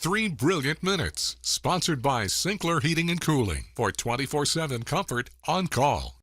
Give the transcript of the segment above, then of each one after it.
3 Brilliant Minutes, sponsored by Sinclair Heating and Cooling for 24/7 comfort on call.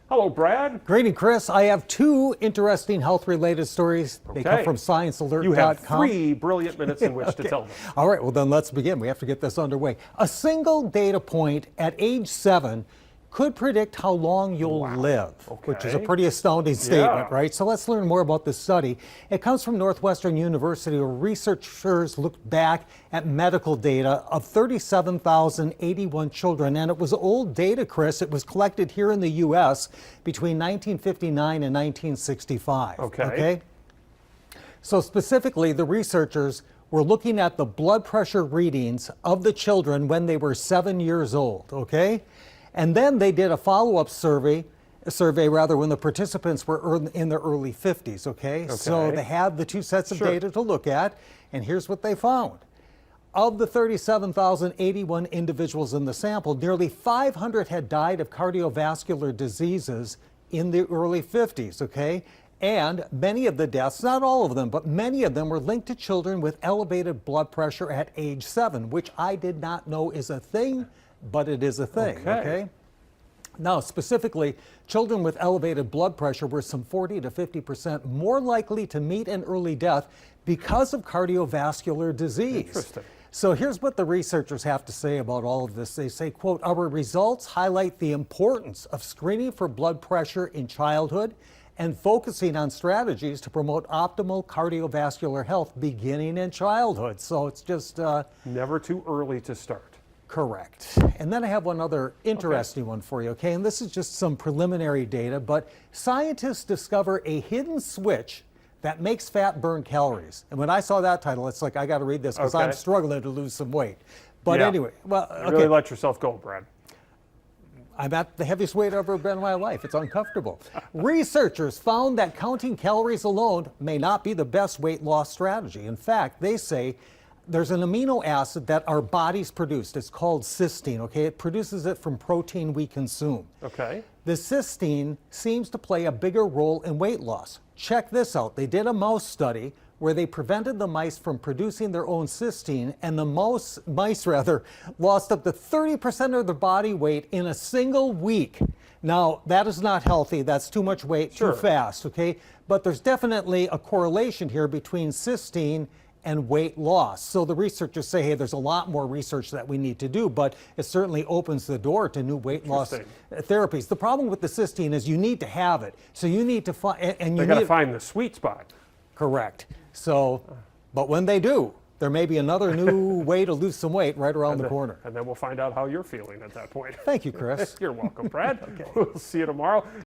Hello, Brad. Greeting, Chris. I have two interesting health-related stories. They come from ScienceAlert.com. You have 3 brilliant minutes in which to tell them. All right, well then let's begin. We have to get this underway. A single data point at age 7 could predict how long you'll live, which is a pretty astounding statement, right? So let's learn more about this study. It comes from Northwestern University, where researchers looked back at medical data of 37,081 children. And it was old data, Chris. It was collected here in the U.S. between 1959 and 1965. Okay? So specifically, the researchers were looking at the blood pressure readings of the children when they were 7 years old, okay? And then they did a follow-up survey when the participants were in their early 50s, okay? So they had the two sets of data to look at, and here's what they found. Of the 37,081 individuals in the sample, nearly 500 had died of cardiovascular diseases in the early 50s, okay? And many of the deaths, not all of them, but many of them were linked to children with elevated blood pressure at age 7, which I did not know is a thing, but it is a thing, okay? Now, specifically, children with elevated blood pressure were some 40 to 50% more likely to meet an early death because of cardiovascular disease. Interesting. So here's what the researchers have to say about all of this. They say, quote, "Our results highlight the importance of screening for blood pressure in childhood and focusing on strategies to promote optimal cardiovascular health beginning in childhood." So it's just... never too early to start. Correct. And then I have one other interesting one for you, okay? And this is just some preliminary data, but scientists discover a hidden switch that makes fat burn calories. And when I saw that title, it's like, I got to read this because I'm struggling to lose some weight. But anyway, well, Really let yourself go, Brad. I'm at the heaviest weight I've ever been in my life. It's uncomfortable. Researchers found that counting calories alone may not be the best weight loss strategy. In fact, they say there's an amino acid that our bodies produce. It's called cysteine, okay? It produces it from protein we consume. Okay. The cysteine seems to play a bigger role in weight loss. Check this out. They did a mouse study where they prevented the mice from producing their own cysteine, and the mice lost up to 30% of their body weight in a single week. Now, that is not healthy. That's too much weight too fast, okay? But there's definitely a correlation here between cysteine and weight loss. So the researchers say, hey, there's a lot more research that we need to do, but it certainly opens the door to new weight loss therapies. The problem with the cysteine is you need to have it. So you need to find, and you got to find the sweet spot. Correct. So, but when they do, there may be another new way to lose some weight right around the corner. And then we'll find out how you're feeling at that point. Thank you, Chris. You're welcome, Brad. We'll see you tomorrow.